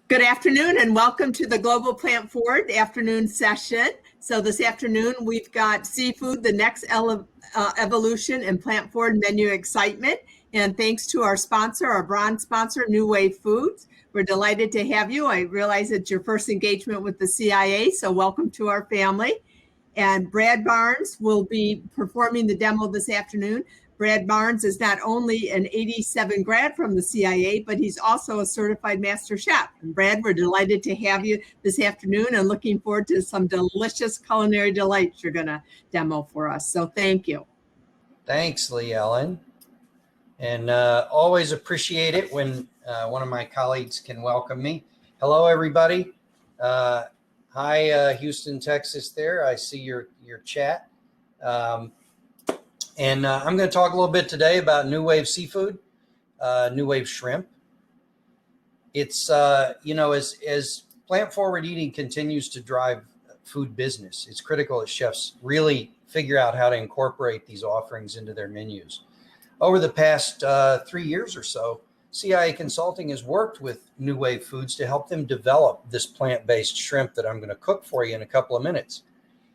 Good afternoon and welcome to the Global Plant Forward afternoon session. So this afternoon we've got seafood, the next evolution in plant forward menu excitement. And thanks to our sponsor, our bronze sponsor, New Wave Foods. We're delighted to have you. I realize it's your first engagement with the CIA, so welcome to our family. And Brad Barnes will be performing the demo this afternoon. Brad Barnes is not only an 87 grad from the CIA, but he's also a certified master chef. And Brad, we're delighted to have you this afternoon and looking forward to some delicious culinary delights you're going to demo for us. So thank you. Thanks, Lee Ellen. And always appreciate it when one of my colleagues can welcome me. Hello, everybody. Hi, Houston, Texas there. I see your chat. And I'm going to talk a little bit today about New Wave Seafood, New Wave Shrimp. It's, as plant-forward eating continues to drive food business, it's critical that chefs really figure out how to incorporate these offerings into their menus. Over the past 3 years or so, CIA Consulting has worked with New Wave Foods to help them develop this plant-based shrimp that I'm going to cook for you in a couple of minutes.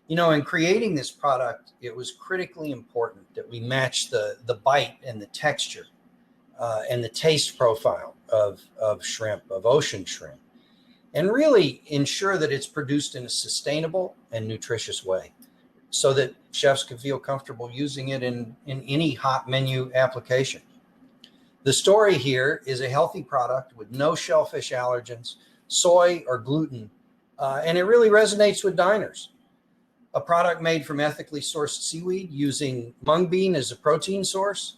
You know, in creating this product, it was critically important that we match the bite and the texture and the taste profile of shrimp, of ocean shrimp, and really ensure that it's produced in a sustainable and nutritious way so that chefs can feel comfortable using it in any hot menu application. The story here is a healthy product with no shellfish allergens, soy or gluten, and it really resonates with diners. A product made from ethically sourced seaweed using mung bean as a protein source.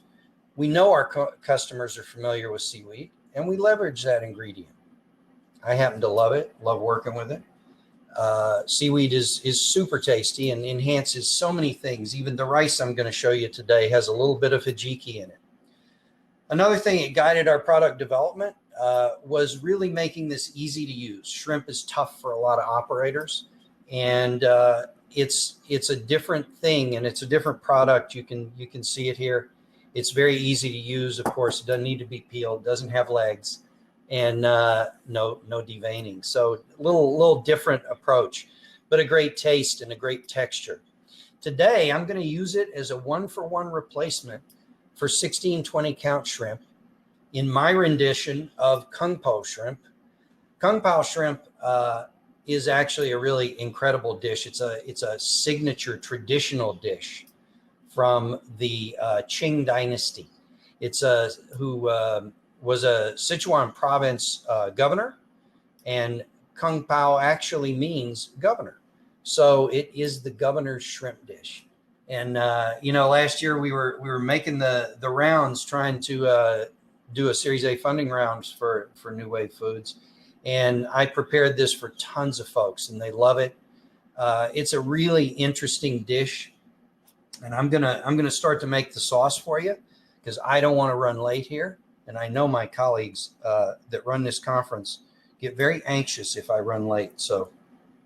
We know our customers are familiar with seaweed, and we leverage that ingredient. I happen to love it, love working with it. Seaweed is super tasty and enhances so many things. Even the rice I'm going to show you today has a little bit of hijiki in it. Another thing that guided our product development was really making this easy to use. Shrimp is tough for a lot of operators, and it's a different thing, and it's a different product. You can see it here. It's very easy to use. Of course, it doesn't need to be peeled, doesn't have legs, and no deveining. So a little different approach, but a great taste and a great texture. Today, I'm going to use it as a 1-for-1 replacement for 16 20-count shrimp in my rendition of Kung Pao shrimp. Kung Pao shrimp is actually a really incredible dish. It's a signature traditional dish from the Qing dynasty. It's who was a Sichuan province governor, and Kung Pao actually means governor. So it is the governor's shrimp dish. And last year we were making the rounds trying to do a Series A funding rounds for New Wave Foods. And I prepared this for tons of folks, and they love it. It's a really interesting dish, and I'm gonna start to make the sauce for you because I don't want to run late here, and I know my colleagues that run this conference get very anxious if I run late. So,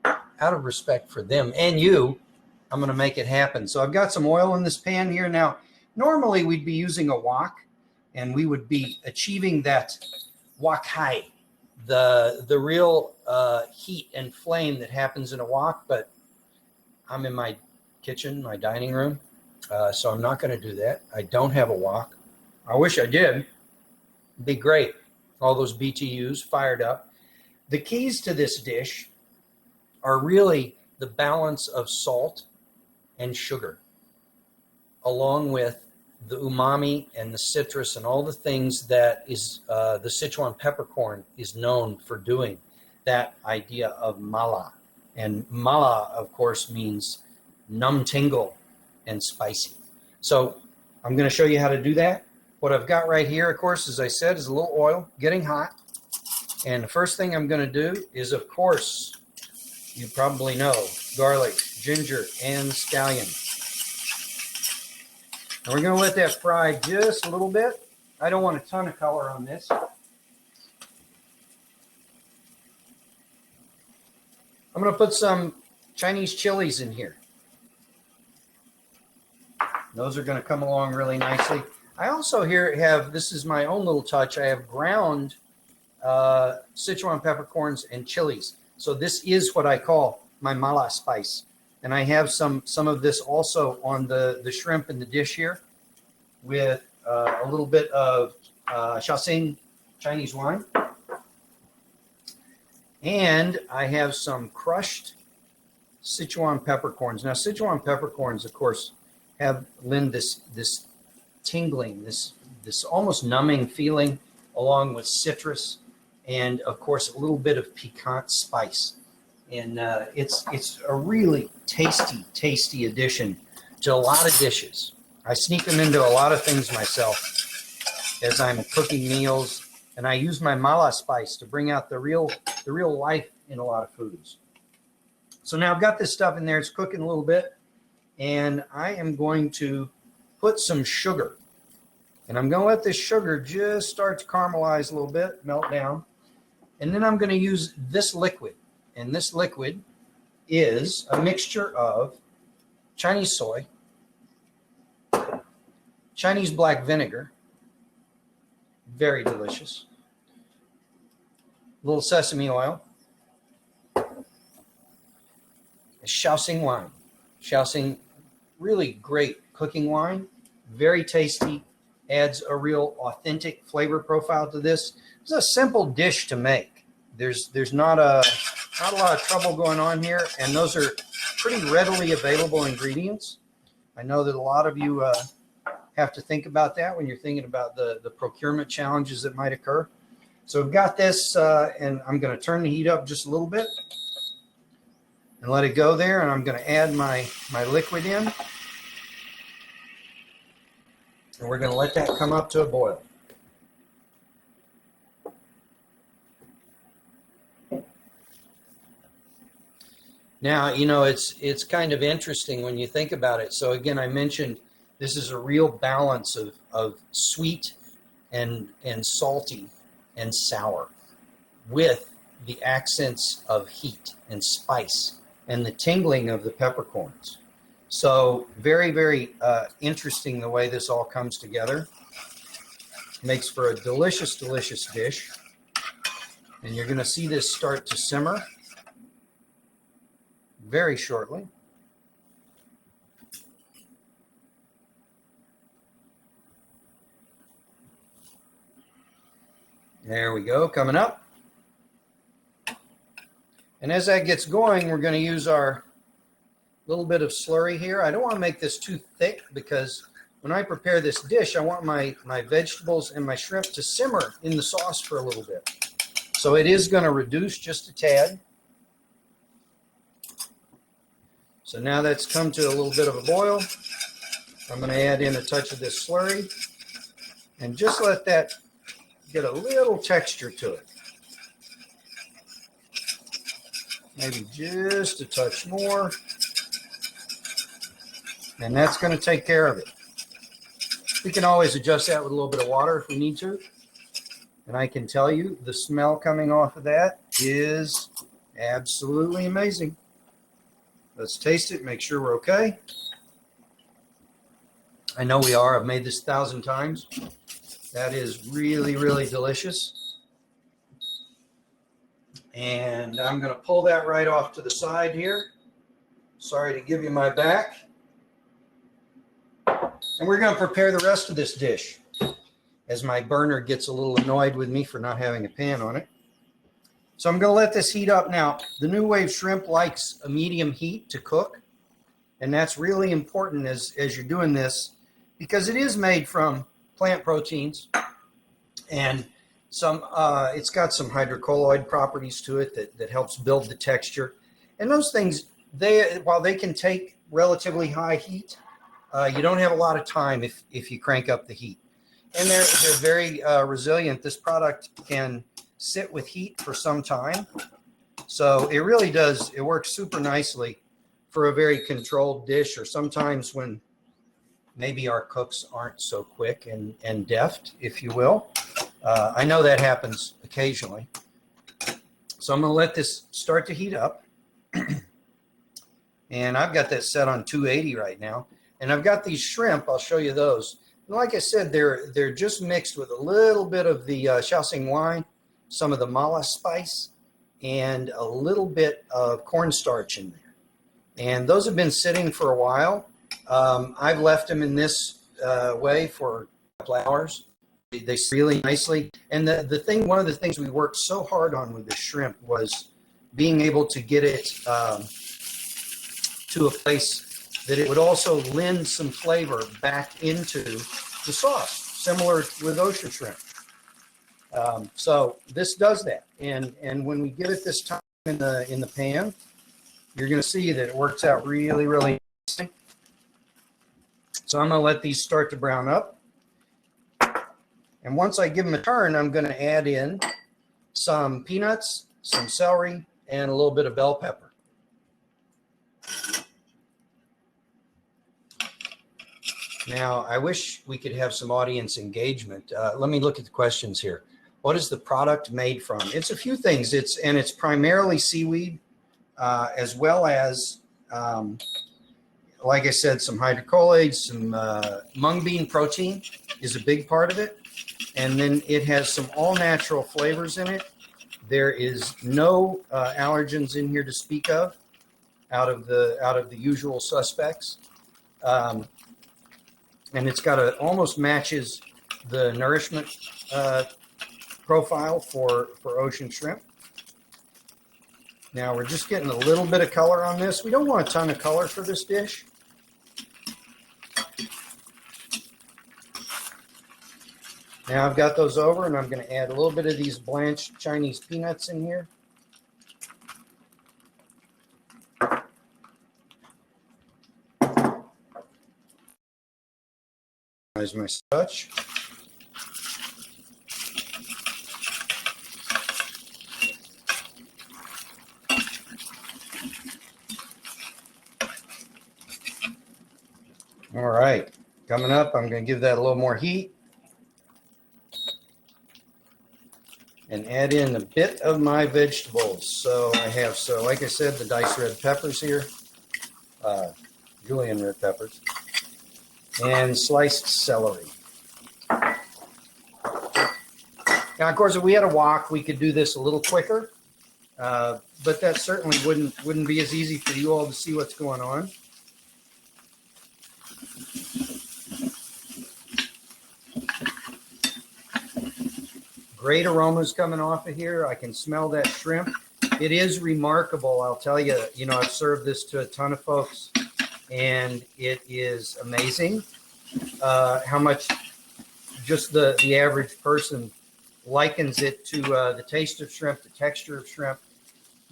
out of respect for them and you, I'm gonna make it happen. So I've got some oil in this pan here now. Normally we'd be using a wok, and we would be achieving that wok hai, the real heat and flame that happens in a wok, but I'm in my kitchen, my dining room, so I'm not going to do that. I don't have a wok. I wish I did. It'd be great. All those BTUs fired up. The keys to this dish are really the balance of salt and sugar, along with the umami and the citrus and all the things that is the Sichuan peppercorn is known for doing, that idea of mala. And mala, of course, means numb tingle and spicy. So I'm going to show you how to do that. What I've got right here, of course, as I said, is a little oil getting hot. And the first thing I'm going to do is, of course, you probably know, garlic, ginger, and scallion. And we're going to let that fry just a little bit. I don't want a ton of color on this. I'm going to put some Chinese chilies in here. Those are going to come along really nicely. I also here have, this is my own little touch, I have ground Sichuan peppercorns, and chilies. So this is what I call my mala spice. And I have some of this also on the shrimp in the dish here with a little bit of Shaoxing Chinese wine. And I have some crushed Sichuan peppercorns. Now, Sichuan peppercorns, of course, lend this tingling, this almost numbing feeling, along with citrus, and of course a little bit of piquant spice. And it's a really tasty addition to a lot of dishes. I sneak them into a lot of things myself as I'm cooking meals, and I use my mala spice to bring out the real life in a lot of foods. So now I've got this stuff in there. It's cooking a little bit, and I am going to put some sugar. And I'm going to let this sugar just start to caramelize a little bit, melt down. And then I'm going to use this liquid. And this liquid is a mixture of Chinese soy, Chinese black vinegar, very delicious, a little sesame oil, Shaoxing wine. Shaoxing, really great cooking wine, very tasty, adds a real authentic flavor profile to this. It's a simple dish to make. There's not a lot of trouble going on here, and those are pretty readily available ingredients. I know that a lot of you have to think about that when you're thinking about the procurement challenges that might occur. So we've got this, and I'm going to turn the heat up just a little bit and let it go there, and I'm going to add my liquid in, and we're going to let that come up to a boil. Now, you know, it's kind of interesting when you think about it. So again, I mentioned this is a real balance of sweet and salty and sour with the accents of heat and spice and the tingling of the peppercorns. So very, very interesting the way this all comes together. Makes for a delicious, delicious dish. And you're going to see this start to simmer very shortly. There we go, coming up. And as that gets going, we're going to use our little bit of slurry here. I don't want to make this too thick because when I prepare this dish, I want my vegetables and my shrimp to simmer in the sauce for a little bit. So it is going to reduce just a tad. So now that's come to a little bit of a boil. I'm going to add in a touch of this slurry and just let that get a little texture to it. Maybe just a touch more. And that's going to take care of it. We can always adjust that with a little bit of water if we need to. And I can tell you the smell coming off of that is absolutely amazing. Let's taste it, make sure we're okay. I know we are. I've made this 1,000 times. That is really, really delicious. And I'm going to pull that right off to the side here. Sorry to give you my back. And we're going to prepare the rest of this dish as my burner gets a little annoyed with me for not having a pan on it. So I'm going to let this heat up now. The New Wave shrimp likes a medium heat to cook. And that's really important as you're doing this because it is made from plant proteins and it's got some hydrocolloid properties to it that helps build the texture. And those things, while they can take relatively high heat, you don't have a lot of time if you crank up the heat. And they're very resilient. This product can sit with heat for some time. So it really does, it works super nicely for a very controlled dish, or sometimes when maybe our cooks aren't so quick and deft, if you will. I know that happens occasionally. So I'm going to let this start to heat up. And I've got that set on 280 right now. And I've got these shrimp. I'll show you those. And like I said, they're just mixed with a little bit of the Shaoxing wine some of the mala spice, and a little bit of cornstarch in there. And those have been sitting for a while. I've left them in this way for a couple hours. They really nicely. And one of the things we worked so hard on with the shrimp was being able to get it to a place that it would also lend some flavor back into the sauce, similar with ocean shrimp. So this does that. And when we give it this time in the pan, you're going to see that it works out really, really nicely. So I'm going to let these start to brown up. And once I give them a turn, I'm going to add in some peanuts, some celery, and a little bit of bell pepper. Now, I wish we could have some audience engagement. Let me look at the questions here. What is the product made from? It's a few things. It's primarily seaweed, as well as, like I said, some hydrocolloids, some mung bean protein is a big part of it. And then it has some all-natural flavors in it. There is no allergens in here to speak of, out of the usual suspects. And it's got almost matches the nourishment profile for ocean shrimp. Now we're just getting a little bit of color on this. We don't want a ton of color for this dish. Now I've got those over, and I'm going to add a little bit of these blanched Chinese peanuts in here. As my touch. All right, coming up, I'm going to give that a little more heat and add in a bit of my vegetables. So I have, like I said, the diced red peppers here, julienne red peppers, and sliced celery. Now, of course, if we had a wok, we could do this a little quicker, but that certainly wouldn't be as easy for you all to see what's going on. Great aromas coming off of here. I can smell that shrimp. It is remarkable. I'll tell you, I've served this to a ton of folks, and it is amazing how much just the average person likens it to the taste of shrimp, the texture of shrimp.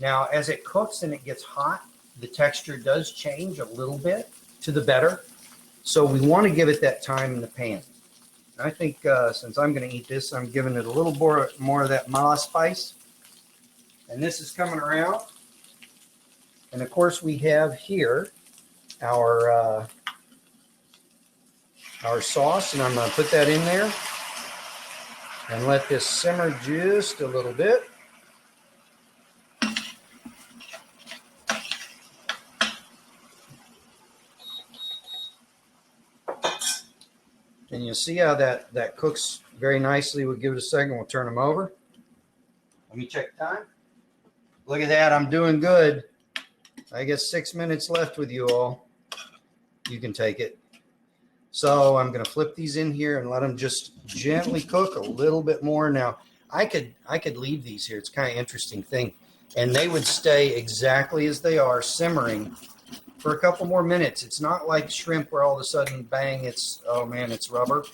Now, as it cooks and it gets hot, the texture does change a little bit to the better. So we want to give it that time in the pan. I think since I'm going to eat this, I'm giving it a little more of that mala spice. And this is coming around. And of course, we have here our sauce, and I'm going to put that in there and let this simmer just a little bit. And you'll see how that cooks very nicely. We'll give it a second. We'll turn them over. Let me check the time. Look at that. I'm doing good. I guess 6 minutes left with you all. You can take it. So I'm going to flip these in here and let them just gently cook a little bit more. Now, I could leave these here. It's kind of interesting thing. And they would stay exactly as they are, simmering for a couple more minutes. It's not like shrimp where all of a sudden, bang, it's rubber.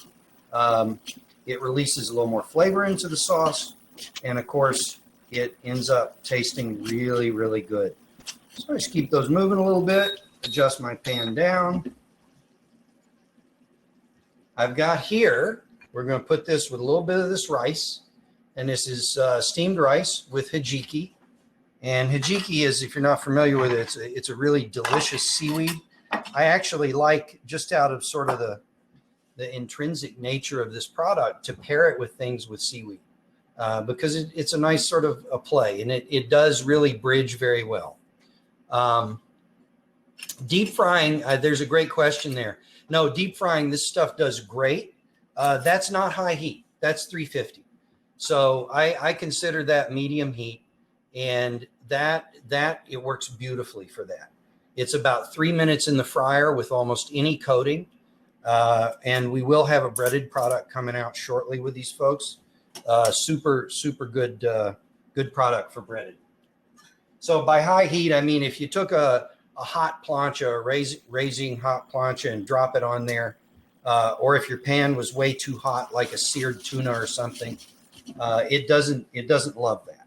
It releases a little more flavor into the sauce. And of course, it ends up tasting really, really good. So I just keep those moving a little bit, adjust my pan down. I've got here, we're going to put this with a little bit of this rice. And this is steamed rice with hijiki. And hijiki is, if you're not familiar with it, it's a really delicious seaweed. I actually like, just out of sort of the intrinsic nature of this product, to pair it with things with seaweed because it's a nice sort of a play, and it does really bridge very well. Deep frying, there's a great question there. No, deep frying, this stuff does great. That's not high heat. That's 350. So I consider that medium heat, and that it works beautifully for that. It's about 3 minutes in the fryer with almost any coating. And we will have a breaded product coming out shortly with these folks. Super good, good product for breaded. So by high heat, I mean, if you took a hot plancha, raising hot plancha, and drop it on there, or if your pan was way too hot, like a seared tuna or something, it doesn't love that.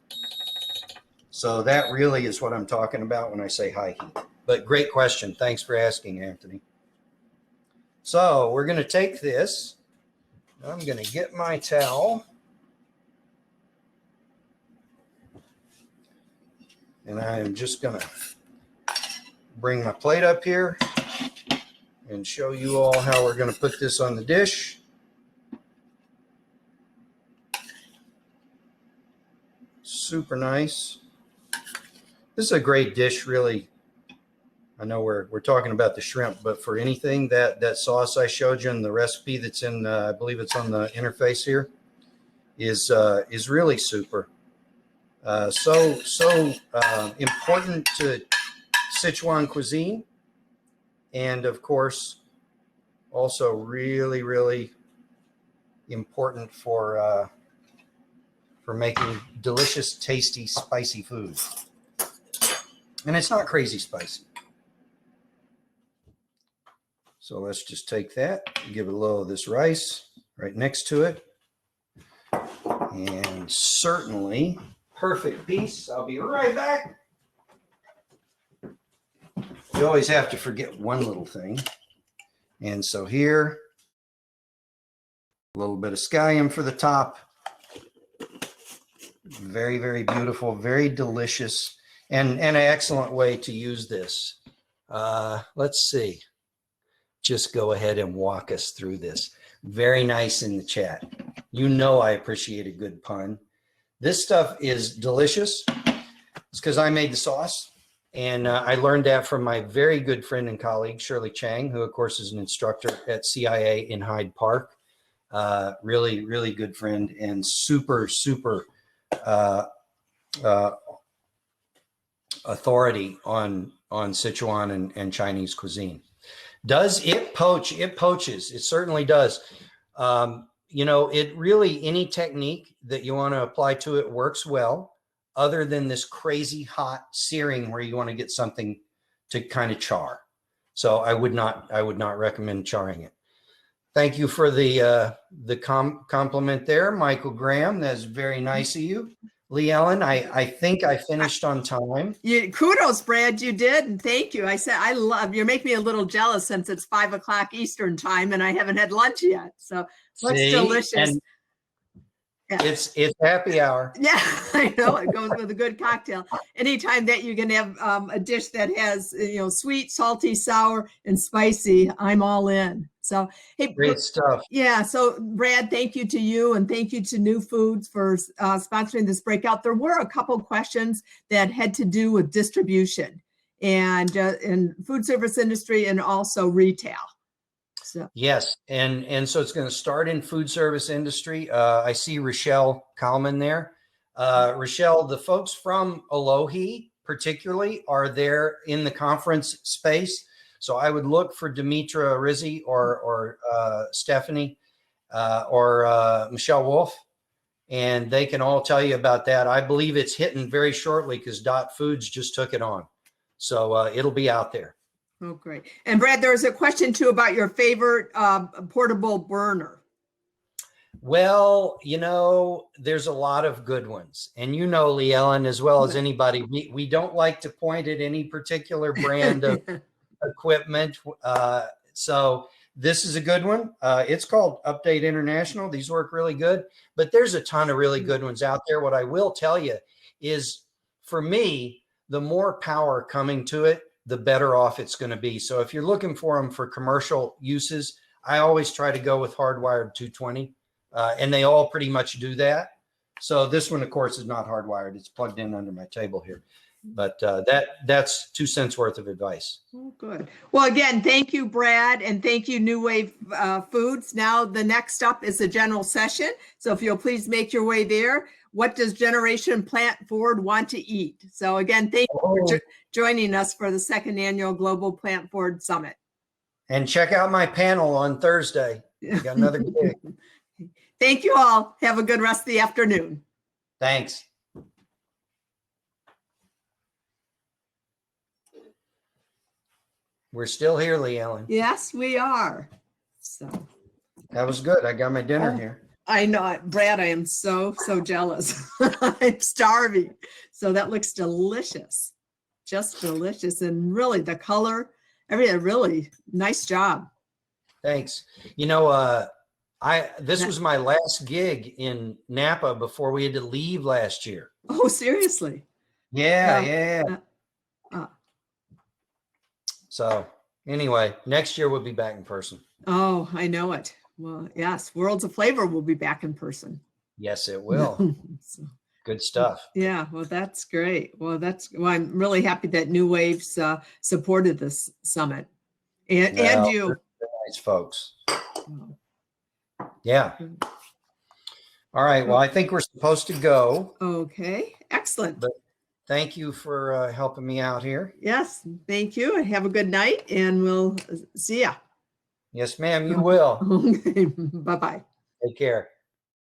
So that really is what I'm talking about when I say high heat. But great question. Thanks for asking, Anthony. So we're going to take this. I'm going to get my towel. And I am just going to bring my plate up here and show you all how we're going to put this on the dish. Super nice. This is a great dish, really. I know we're talking about the shrimp, but for anything, that sauce I showed you in the recipe that's in, I believe it's on the interface here, is really super. So important to Sichuan cuisine, and of course, also really, really important for making delicious, tasty, spicy food. And it's not crazy spicy. So let's just take that, give it a little of this rice right next to it. And certainly, perfect piece. I'll be right back. You always have to forget one little thing. And so here, a little bit of scallion for the top. Very, very beautiful, very delicious, and an excellent way to use this. Let's see. Just go ahead and walk us through this. Very nice in the chat. You know I appreciate a good pun. This stuff is delicious. It's because I made the sauce. And I learned that from my very good friend and colleague, Shirley Chang, who, of course, is an instructor at CIA in Hyde Park. Really, really good friend and super, super authority on Sichuan and Chinese cuisine. Does it poach? It poaches. It certainly does. You know, it really, any technique that you want to apply to it works well, other than this crazy hot searing where you want to get something to kind of char. So I would not recommend charring it. Thank you for the compliment there, Michael Graham. That's very nice of you. Lee Ellen, I think I finished on time. Kudos, Brad, you did, and thank you. I said you're making me a little jealous since it's 5 o'clock Eastern time and I haven't had lunch yet. So looks delicious. Yeah. It's happy hour. Yeah, I know. It goes with a good cocktail. Anytime that you can have a dish that has, sweet, salty, sour, and spicy, I'm all in. So, hey, great stuff. Yeah. So, Brad, thank you to you, and thank you to New Foods for sponsoring this breakout. There were a couple questions that had to do with distribution and in food service industry and also retail. So. Yes, and so it's going to start in food service industry. I see Rochelle Kalman there. Rochelle, the folks from Alohi particularly are there in the conference space. So I would look for Demetra Rizzi or Stephanie or Michelle Wolf, and they can all tell you about that. I believe it's hitting very shortly because Dot Foods just took it on. So it'll be out there. Oh, great. And Brad, there was a question too about your favorite portable burner. Well, there's a lot of good ones. And Lee Ellen, as well as anybody, we don't like to point at any particular brand of equipment. So this is a good one. It's called Update International. These work really good, but there's a ton of really good ones out there. What I will tell you is, for me, the more power coming to it, the better off it's going to be. So if you're looking for them for commercial uses, I always try to go with hardwired 220, and they all pretty much do that. So this one, of course, is not hardwired. It's plugged in under my table here. But that's 2 cents worth of advice. Oh, good. Well, again, thank you, Brad, and thank you, New Wave Foods. Now, the next up is the general session. So if you'll please make your way there. What does Generation Plant Forward want to eat? So again, thank you for joining us for the second annual Global Plant Forward Summit. And check out my panel on Thursday. We got another gig. Thank you all. Have a good rest of the afternoon. Thanks. We're still here, Lee Ellen. Yes, we are. So That was good. I got my dinner here. I know it. Brad, I am so jealous. I'm starving. So that looks delicious. Just delicious. And really the color, everything, really nice job. Thanks. This was my last gig in Napa before we had to leave last year. Oh, seriously? Yeah. So anyway, next year we'll be back in person. Oh, I know it. Well, yes, Worlds of Flavor will be back in person. Yes, it will. So, good stuff. Yeah, well, that's great. Well, I'm really happy that New Waves supported this summit. And you. Nice folks. Yeah. All right. Well, I think we're supposed to go. Okay. Excellent. But thank you for helping me out here. Yes. Thank you. Have a good night, and we'll see ya. Yes, ma'am. You will. Okay. Bye-bye. Take care.